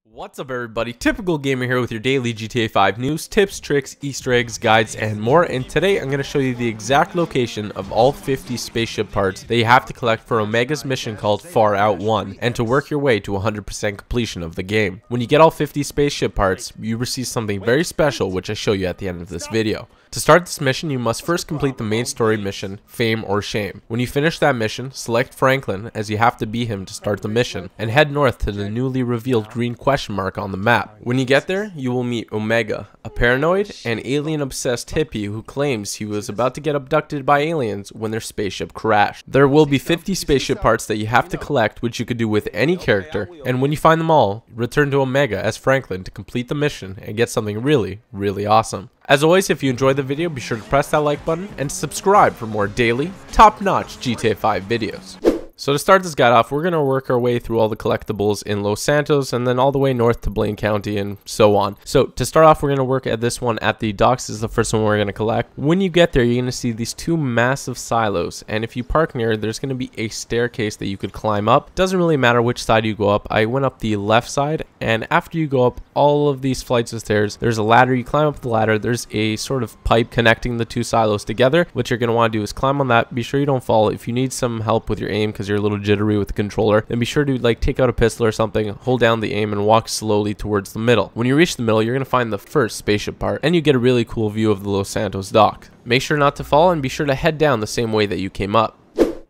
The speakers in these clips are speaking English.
What's up everybody, Typical Gamer here with your daily GTA 5 news, tips, tricks, easter eggs, guides, and more. And today I'm going to show you the exact location of all 50 spaceship parts that you have to collect for Omega's mission called Far Out 1, and to work your way to 100% completion of the game. When you get all 50 spaceship parts, you receive something very special, which I show you at the end of this video. To start this mission, you must first complete the main story mission, Fame or Shame. When you finish that mission, select Franklin, as you have to be him to start the mission, and head north to the newly revealed green question mark on the map. When you get there, you will meet Omega, a paranoid and alien-obsessed hippie who claims he was about to get abducted by aliens when their spaceship crashed. There will be 50 spaceship parts that you have to collect, which you could do with any character, and when you find them all, return to Omega as Franklin to complete the mission and get something really awesome. As always, if you enjoyed the video, be sure to press that like button and subscribe for more daily, top-notch GTA 5 videos. So to start this guide off, we're going to work our way through all the collectibles in Los Santos and then all the way north to Blaine County and so on. So to start off, we're going to work at this one at the docks. This is the first one we're going to collect. When you get there, you're going to see these two massive silos, and if you park near, there's going to be a staircase that you could climb up. Doesn't really matter which side you go up. I went up the left side, and after you go up all of these flights of stairs, there's a ladder. You climb up the ladder. There's a sort of pipe connecting the two silos together. What you're going to want to do is climb on that. Be sure you don't fall. If you need some help with your aim because you're a little jittery with the controller, then be sure to take out a pistol or something, hold down the aim, and walk slowly towards the middle. When you reach the middle, you're going to find the first spaceship part, and you get a really cool view of the Los Santos dock. Make sure not to fall, and be sure to head down the same way that you came up.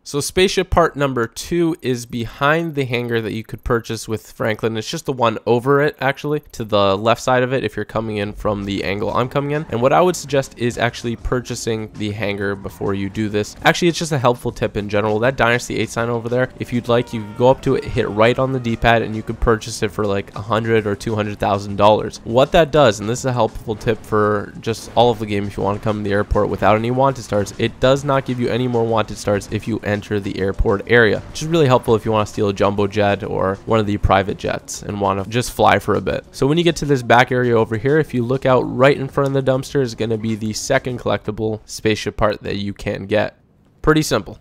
So spaceship part number 2 is behind the hangar that you could purchase with Franklin. It's just the one over it, actually, to the left side of it if you're coming in from the angle I'm coming in. And what I would suggest is actually purchasing the hangar before you do this. Actually, it's just a helpful tip in general. That Dynasty 8 sign over there, if you'd like, you could go up to it, hit right on the D-pad, and you could purchase it for like $100,000 or $200,000. What that does, and this is a helpful tip for just all of the game if you want to come to the airport without any wanted stars, it does not give you any more wanted stars if you enter the airport area, which is really helpful if you want to steal a jumbo jet or one of the private jets and want to just fly for a bit. So when you get to this back area over here, if you look out right in front of the dumpster is going to be the second collectible spaceship part that you can get. Pretty simple.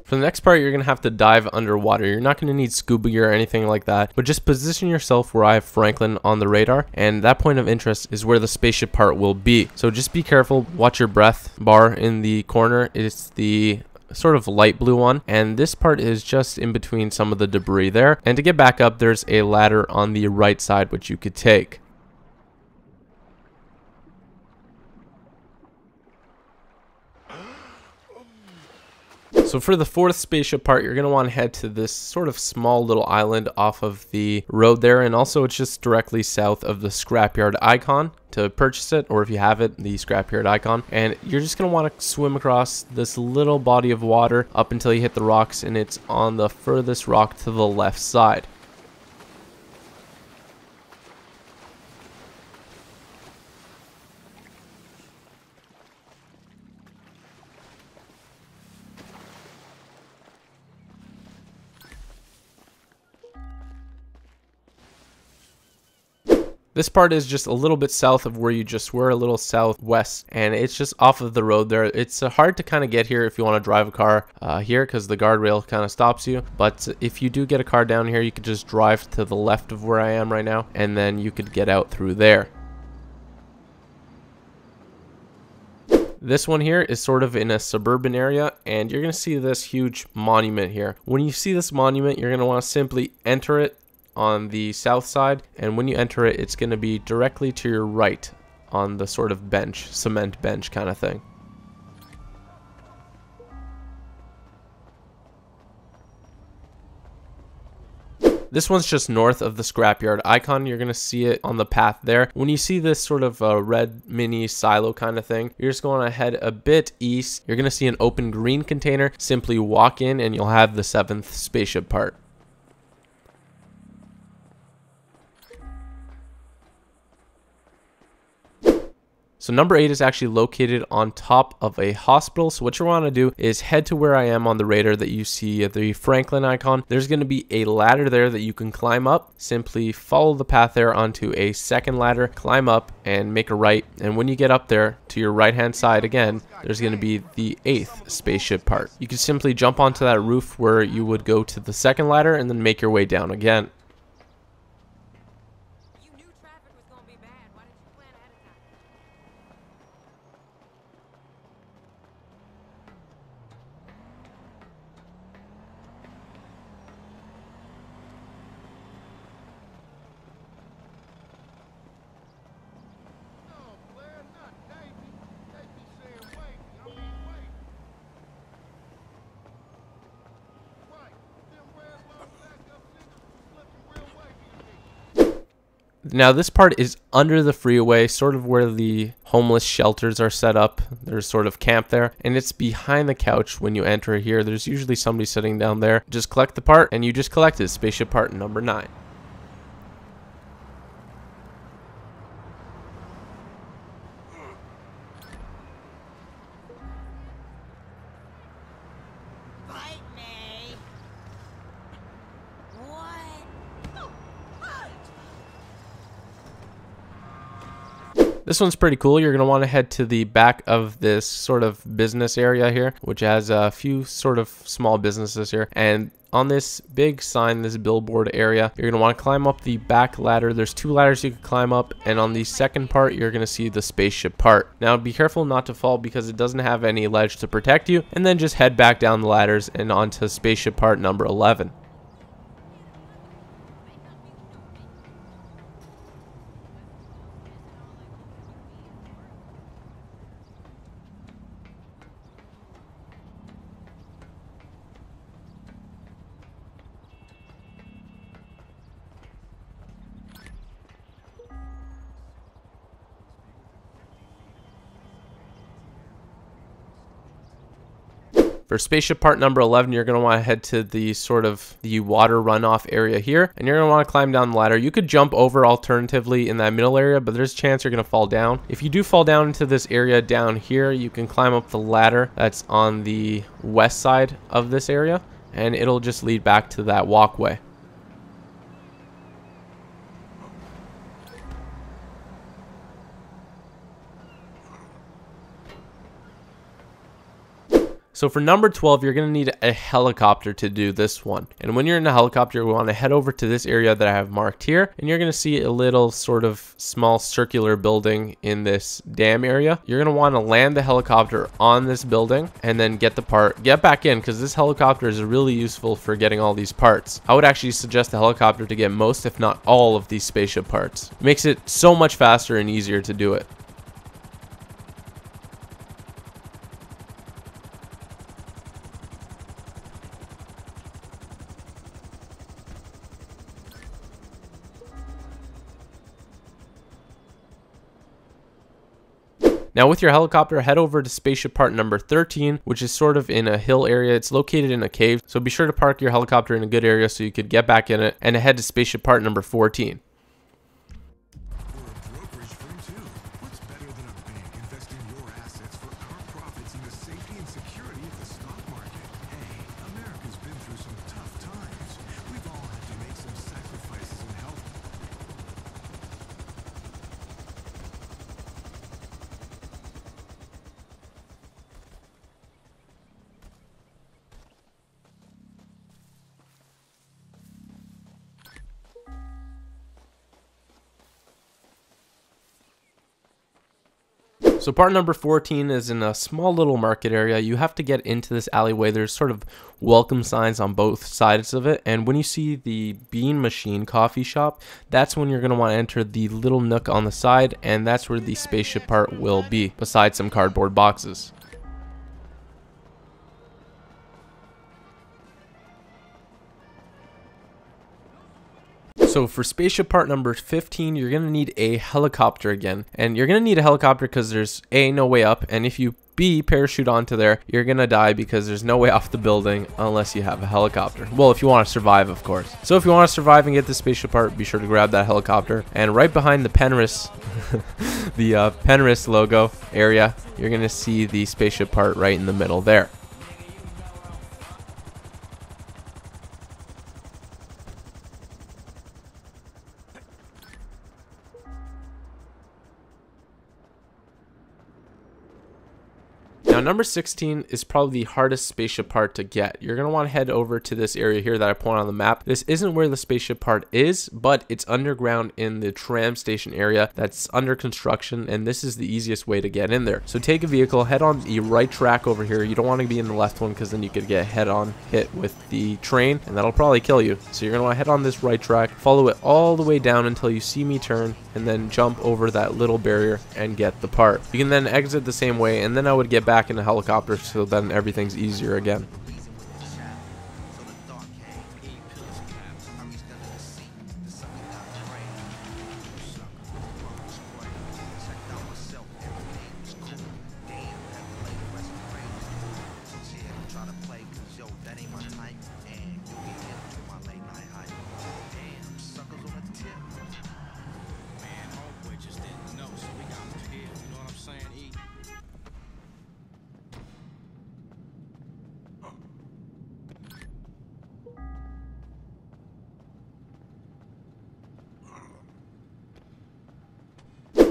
For the next part, you're going to have to dive underwater. You're not going to need scuba gear or anything like that, but just position yourself where I have Franklin on the radar, and that point of interest is where the spaceship part will be. So just be careful, watch your breath bar in the corner. It's the sort of light blue one, and this part is just in between some of the debris there. And to get back up, there's a ladder on the right side which you could take. So for the fourth spaceship part, you're going to want to head to this sort of small little island off of the road there, and also it's just directly south of the scrapyard icon to purchase it, or if you have it, the scrapyard icon. And you're just going to want to swim across this little body of water up until you hit the rocks, and it's on the furthest rock to the left side. This part is just a little bit south of where you just were, a little southwest, and it's just off of the road there. It's hard to kind of get here if you want to drive a car here because the guardrail kind of stops you. But if you do get a car down here, you could just drive to the left of where I am right now, and then you could get out through there. This one here is sort of in a suburban area, and you're going to see this huge monument here. When you see this monument, you're going to want to simply enter it on the south side, and when you enter it, it's going to be directly to your right on the sort of bench, cement bench kind of thing. This one's just north of the scrapyard icon. You're going to see it on the path there. When you see this sort of red mini silo kind of thing, you're just going to head a bit east. You're going to see an open green container. Simply walk in and you'll have the 7th spaceship part. So number 8 is actually located on top of a hospital. So what you want to do is head to where I am on the radar that you see the Franklin icon. There's going to be a ladder there that you can climb up. Simply follow the path there onto a second ladder, climb up and make a right. And when you get up there to your right hand side again, there's going to be the 8th spaceship part. You can simply jump onto that roof where you would go to the second ladder and then make your way down again. Now this part is under the freeway, sort of where the homeless shelters are set up. There's sort of camp there, and it's behind the couch when you enter here. There's usually somebody sitting down there. Just collect the part, and you just collected spaceship part number 9. This one's pretty cool. You're going to want to head to the back of this sort of business area here, which has a few sort of small businesses here. And on this big sign, this billboard area, you're going to want to climb up the back ladder. There's 2 ladders you can climb up, and on the second part, you're going to see the spaceship part. Now, be careful not to fall because it doesn't have any ledge to protect you, and then just head back down the ladders and onto spaceship part number 11. For spaceship part number 11, you're going to want to head to the sort of the water runoff area here, and you're going to want to climb down the ladder. You could jump over alternatively in that middle area, but there's a chance you're going to fall down. If you do fall down into this area down here, you can climb up the ladder that's on the west side of this area, and it'll just lead back to that walkway. So for number 12, you're going to need a helicopter to do this one. And when you're in a helicopter, we want to head over to this area that I have marked here. And you're going to see a little sort of small circular building in this dam area. You're going to want to land the helicopter on this building and then get the part, get back in, because this helicopter is really useful for getting all these parts. I would actually suggest the helicopter to get most, if not all, of these spaceship parts. It makes it so much faster and easier to do it. Now with your helicopter, head over to spaceship part number 13, which is sort of in a hill area. It's located in a cave, so be sure to park your helicopter in a good area so you could get back in it, and head to spaceship part number 14. So part number 14 is in a small little market area. You have to get into this alleyway. There's sort of welcome signs on both sides of it. And when you see the Bean Machine coffee shop, that's when you're going to want to enter the little nook on the side. And that's where the spaceship part will be, besides some cardboard boxes. So for spaceship part number 15, you're going to need a helicopter again. And you're going to need a helicopter because there's no way up. And if you B, parachute onto there, you're gonna die because there's no way off the building unless you have a helicopter. Well, if you want to survive, of course. So if you want to survive and get the spaceship part, be sure to grab that helicopter. And right behind the Penrith, the Penrith logo area, you're gonna see the spaceship part right in the middle there. Now, number 16 is probably the hardest spaceship part to get. You're going to want to head over to this area here that I point on the map. This isn't where the spaceship part is, but it's underground in the tram station area that's under construction, and this is the easiest way to get in there. So take a vehicle, head on the right track over here. You don't want to be in the left one because then you could get head-on hit with the train, and that'll probably kill you. So you're going to want to head on this right track, follow it all the way down until you see me turn, and then jump over that little barrier and get the part. You can then exit the same way, and then I would get back in a helicopter, so then everything's easier again.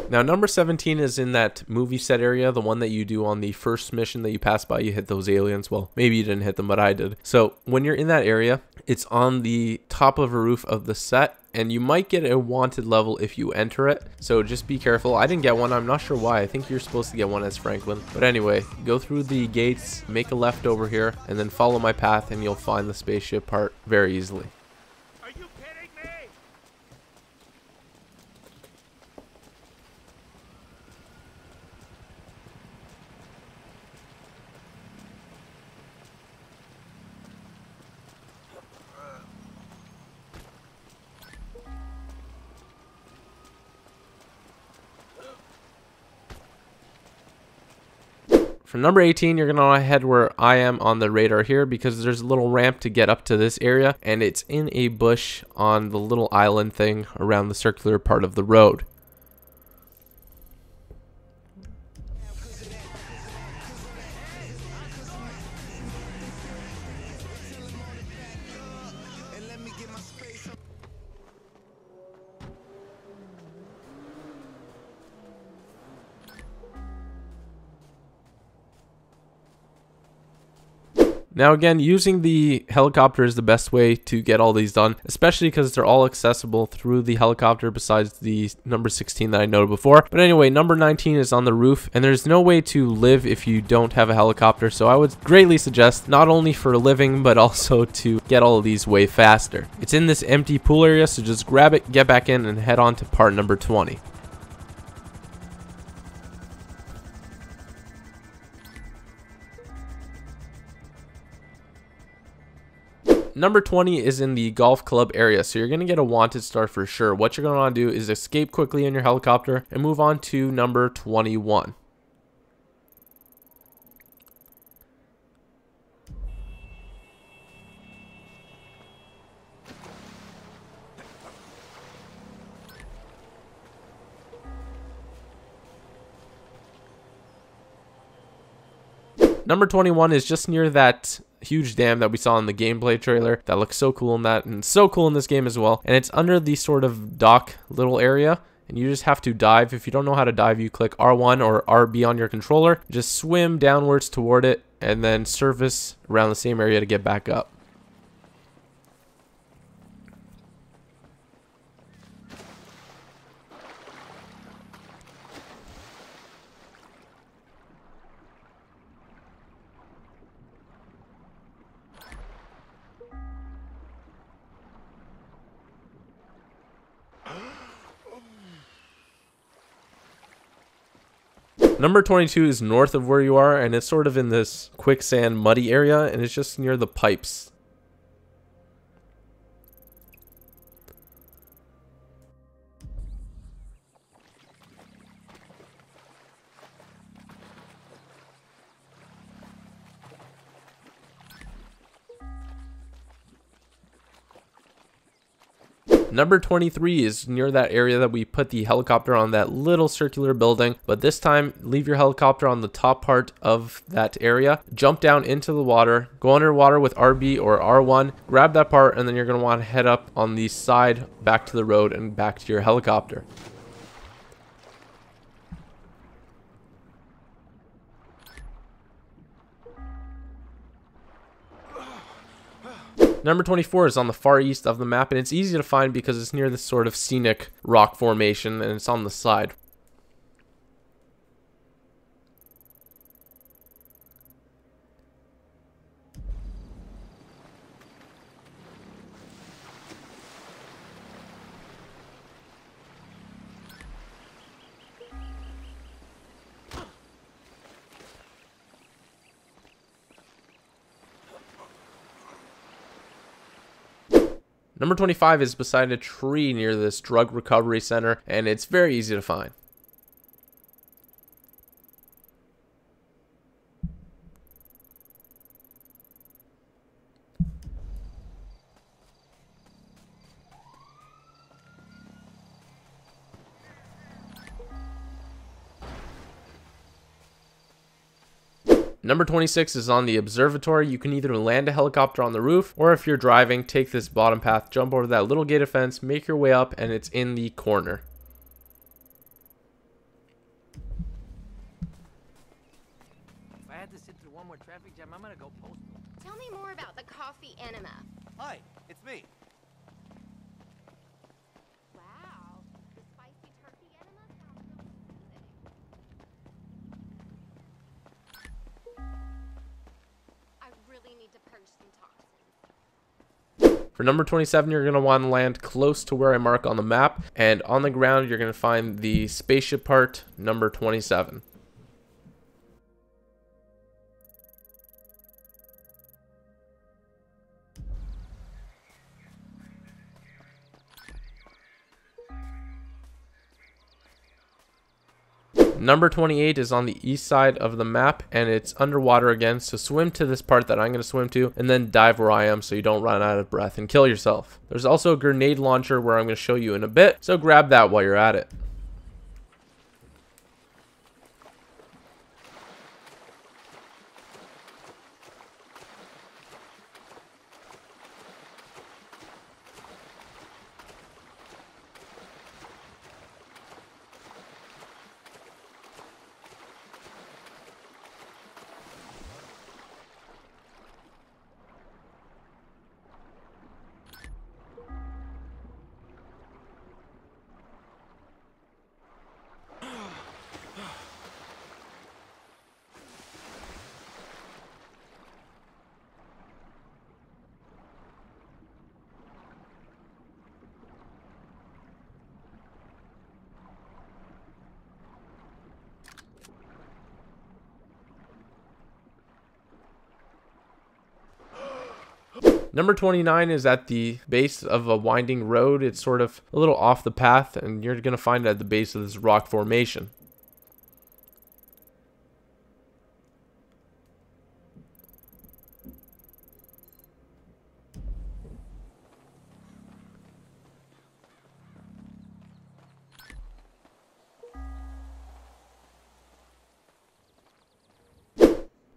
Now, number 17 is in that movie set area, the one that you do on the first mission that you pass by. You hit those aliens. Well, maybe you didn't hit them, but I did. So when you're in that area, it's on the top of a roof of the set, and you might get a wanted level if you enter it. So just be careful. I didn't get one. I'm not sure why. I think you're supposed to get one as Franklin. But anyway, go through the gates, make a left over here, and then follow my path, and you'll find the spaceship part very easily. For number 18, you're going to want to head where I am on the radar here, because there's a little ramp to get up to this area, and it's in a bush on the little island thing around the circular part of the road. Now again, using the helicopter is the best way to get all these done, especially because they're all accessible through the helicopter besides the number 16 that I noted before. But anyway, number 19 is on the roof, and there's no way to live if you don't have a helicopter, so I would greatly suggest not only for living, but also to get all of these way faster. It's in this empty pool area, so just grab it, get back in, and head on to part number 20. Number 20 is in the golf club area, so you're going to get a wanted star for sure. What you're going to want to do is escape quickly in your helicopter and move on to number 21. Number 21 is just near that huge dam that we saw in the gameplay trailer. That looks so cool in that, and so cool in this game as well. And it's under the sort of dock little area, and you just have to dive. If you don't know how to dive, you click R1 or RB on your controller. Just swim downwards toward it, and then surface around the same area to get back up. Number 22 is north of where you are, and it's sort of in this quicksand muddy area, and it's just near the pipes. Number 23 is near that area that we put the helicopter on, that little circular building, but this time leave your helicopter on the top part of that area, jump down into the water, go underwater with RB or R1, grab that part, and then you're going to want to head up on the side back to the road and back to your helicopter. Number 24 is on the far east of the map, and it's easy to find because it's near this sort of scenic rock formation and it's on the side. Number 25 is beside a tree near this drug recovery center, and it's very easy to find. Number 26 is on the observatory. You can either land a helicopter on the roof, or if you're driving, take this bottom path, jump over that little gated fence, make your way up, and it's in the corner. If I had to sit through one more traffic jam, I'm gonna go postal. Tell me more about the coffee enema. Hi, it's me. Wow, the spicy turkey enema sounds so soothing. I really need to purge some toxins. For number 27, you're going to want to land close to where I mark on the map, and on the ground you're going to find the spaceship part, number 27. Number 28 is on the east side of the map, and it's underwater again, so swim to this part that I'm going to swim to, and then dive where I am so you don't run out of breath and kill yourself. There's also a grenade launcher where I'm going to show you in a bit, so grab that while you're at it. Number 29 is at the base of a winding road. It's sort of a little off the path, and you're going to find it at the base of this rock formation.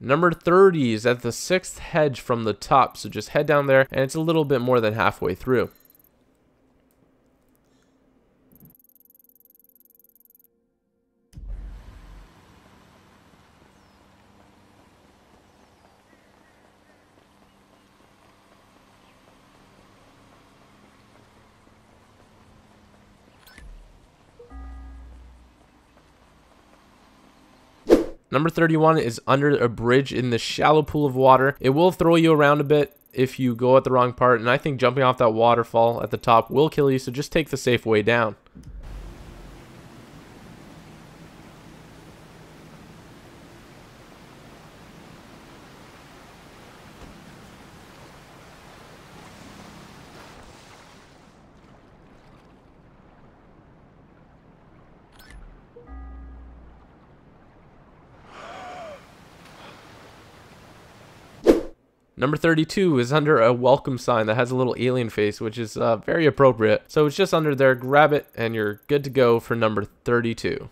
Number 30 is at the 6th hedge from the top, so just head down there, and it's a little bit more than halfway through. Number 31 is under a bridge in the shallow pool of water. It will throw you around a bit if you go at the wrong part, and I think jumping off that waterfall at the top will kill you, so just take the safe way down. Number 32 is under a welcome sign that has a little alien face, which is very appropriate. So it's just under there. Grab it, and you're good to go for number 32.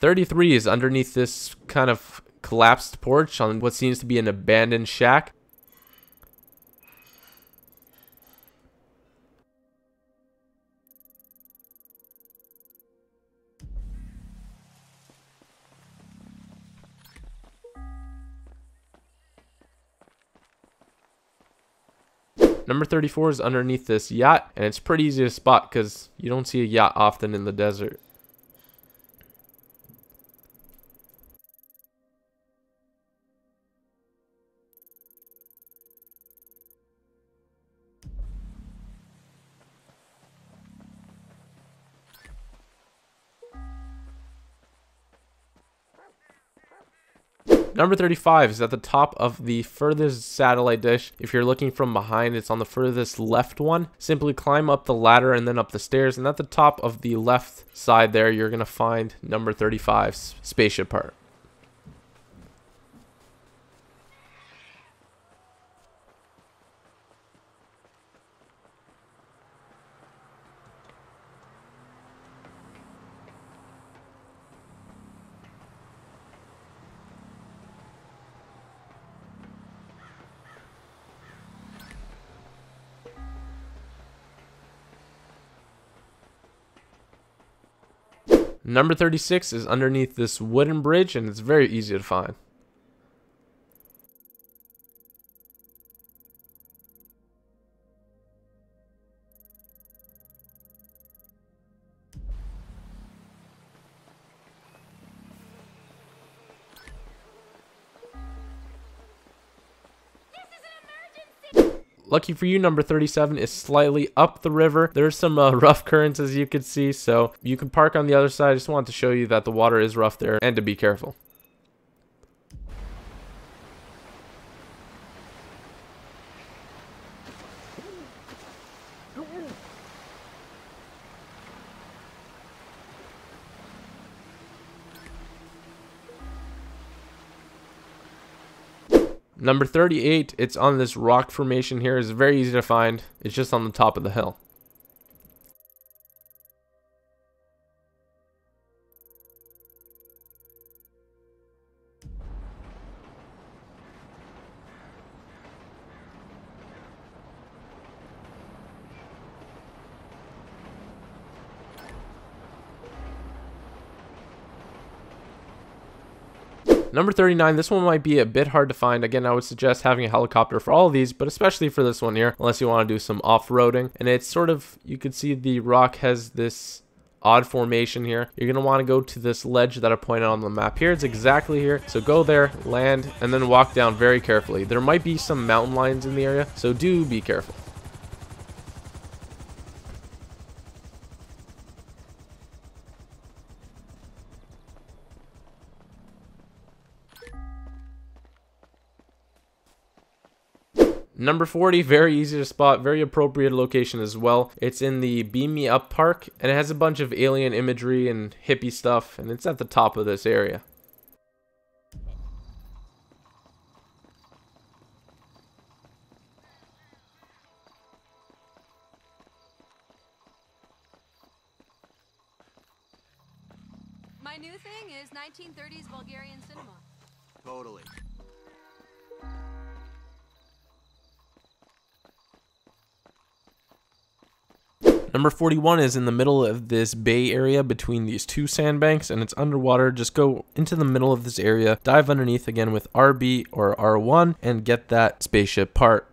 "33 is underneath this kind of collapsed porch on what seems to be an abandoned shack. Number 34 is underneath this yacht, and it's pretty easy to spot because you don't see a yacht often in the desert. Number 35 is at the top of the furthest satellite dish. If you're looking from behind, it's on the furthest left one. Simply climb up the ladder and then up the stairs, and at the top of the left side there, you're going to find number 35's spaceship part. Number 36 is underneath this wooden bridge, and it's very easy to find. Lucky for you, number 37 is slightly up the river. There's some rough currents, as you can see, so you can park on the other side. I just wanted to show you that the water is rough there and to be careful. Number 38, it's on this rock formation here. It's very easy to find. It's just on the top of the hill. Number 39, this one might be a bit hard to find. Again, I would suggest having a helicopter for all of these, but especially for this one here, unless you want to do some off-roading. And it's sort of, you can see the rock has this odd formation here. You're going to want to go to this ledge that I pointed on the map here. It's exactly here. So go there, land, and then walk down very carefully. There might be some mountain lions in the area, so do be careful. Number 40, very easy to spot, very appropriate location as well. It's in the Beam Me Up Park, and it has a bunch of alien imagery and hippie stuff, and it's at the top of this area. My new thing is 1930s Bulgarian cinema. Totally. Number 41 is in the middle of this bay area between these two sandbanks, and it's underwater. Just go into the middle of this area, dive underneath again with RB or R1, and get that spaceship part.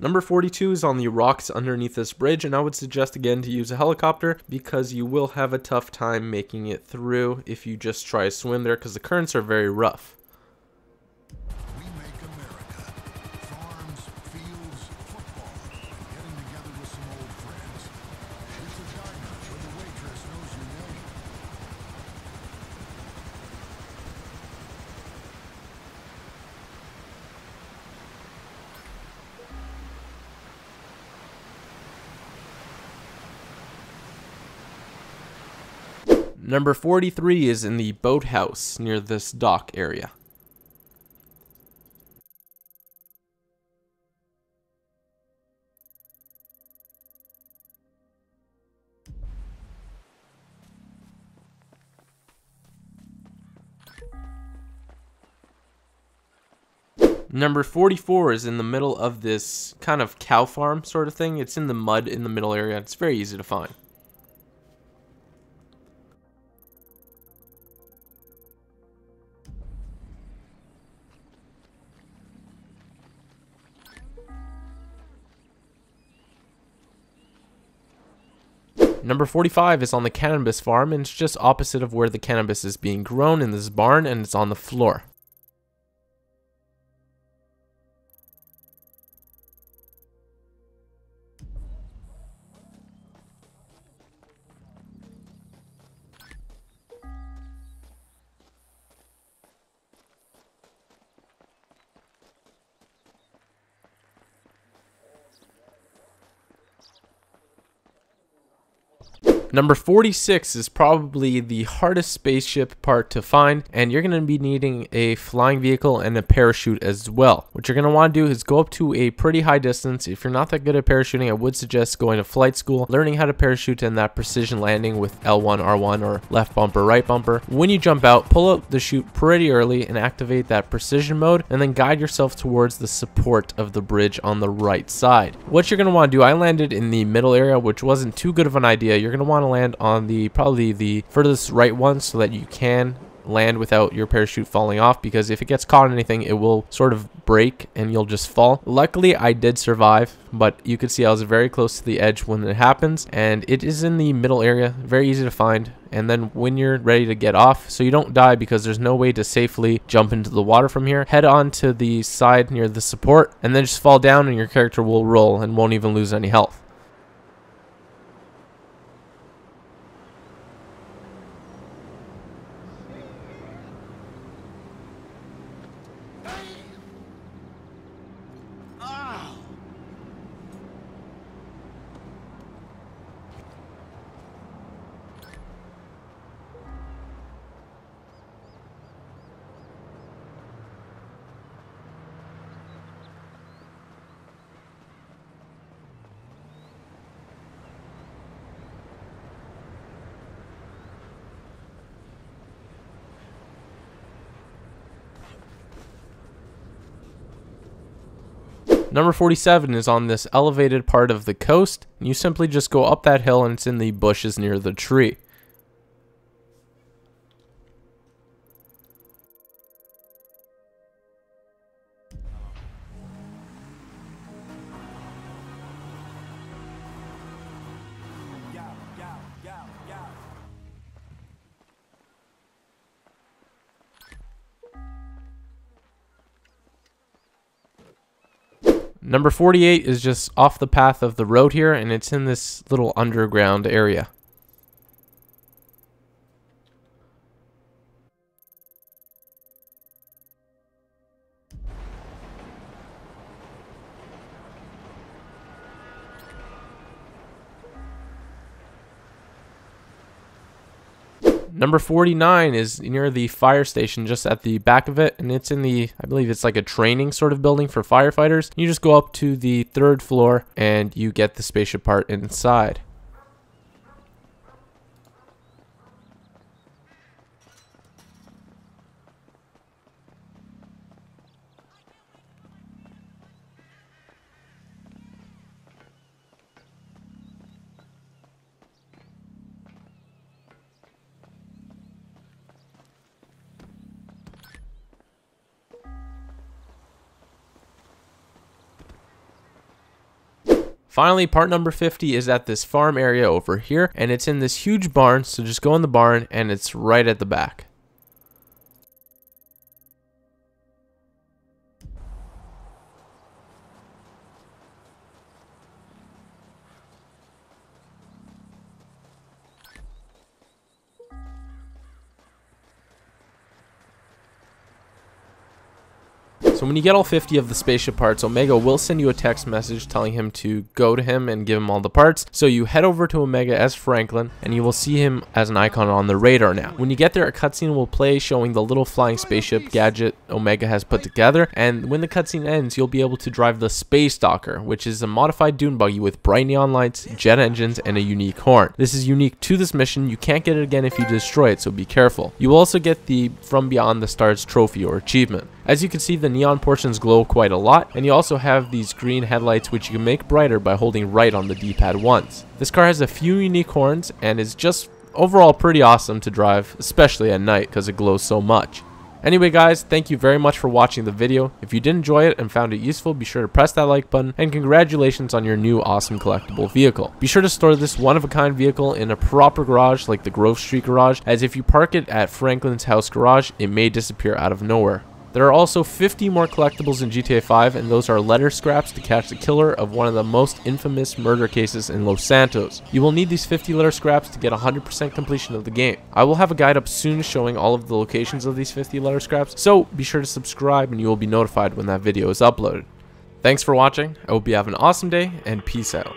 Number 42 is on the rocks underneath this bridge, and I would suggest again to use a helicopter because you will have a tough time making it through if you just try to swim there because the currents are very rough. We make America. Farms, fields, football, and getting together with some old friends. It's a diner where the waitress knows your name. Number 43 is in the boathouse near this dock area. Number 44 is in the middle of this kind of cow farm sort of thing. It's in the mud in the middle area. It's very easy to find. Number 45 is on the cannabis farm, and it's just opposite of where the cannabis is being grown in this barn, and it's on the floor. Number 46 is probably the hardest spaceship part to find, and you're going to be needing a flying vehicle and a parachute as well. What you're going to want to do is go up to a pretty high distance. If you're not that good at parachuting, I would suggest going to flight school, learning how to parachute and that precision landing with L1, R1, or left bumper, right bumper. When you jump out, pull out the chute pretty early and activate that precision mode, and then guide yourself towards the support of the bridge on the right side. What you're going to want to do, I landed in the middle area, which wasn't too good of an idea. You're going to want to land on probably the furthest right one so that you can land without your parachute falling off, because if it gets caught in anything, it will sort of break and you'll just fall. Luckily, I did survive, but you could see I was very close to the edge when it happens, and it is in the middle area, very easy to find. And then when you're ready to get off, so you don't die because there's no way to safely jump into the water from here, head on to the side near the support and then just fall down, and your character will roll and won't even lose any health. Number 47 is on this elevated part of the coast. You simply just go up that hill and it's in the bushes near the tree. Number 48 is just off the path of the road here, and it's in this little underground area. Number 49 is near the fire station just at the back of it, and it's in the, I believe it's like a training sort of building for firefighters. You just go up to the 3rd floor and you get the spaceship part inside. Finally, part number 50 is at this farm area over here, and it's in this huge barn, so just go in the barn and it's right at the back. So when you get all 50 of the spaceship parts, Omega will send you a text message telling him to go to him and give him all the parts. So you head over to Omega as Franklin, and you will see him as an icon on the radar now. When you get there, a cutscene will play showing the little flying spaceship gadget Omega has put together, and when the cutscene ends, you'll be able to drive the Space Stalker, which is a modified dune buggy with bright neon lights, jet engines, and a unique horn. This is unique to this mission. You can't get it again if you destroy it, so be careful. You will also get the From Beyond the Stars trophy or achievement. As you can see, the neon portions glow quite a lot, and you also have these green headlights which you can make brighter by holding right on the D-pad once. This car has a few unique horns and is just overall pretty awesome to drive, especially at night because it glows so much. Anyway guys, thank you very much for watching the video. If you did enjoy it and found it useful, be sure to press that like button, and congratulations on your new awesome collectible vehicle. Be sure to store this one-of-a-kind vehicle in a proper garage like the Grove Street garage, as if you park it at Franklin's house garage, it may disappear out of nowhere. There are also 50 more collectibles in GTA 5, and those are letter scraps to catch the killer of one of the most infamous murder cases in Los Santos. You will need these 50 letter scraps to get 100% completion of the game. I will have a guide up soon showing all of the locations of these 50 letter scraps, so be sure to subscribe and you will be notified when that video is uploaded. Thanks for watching, I hope you have an awesome day, and peace out.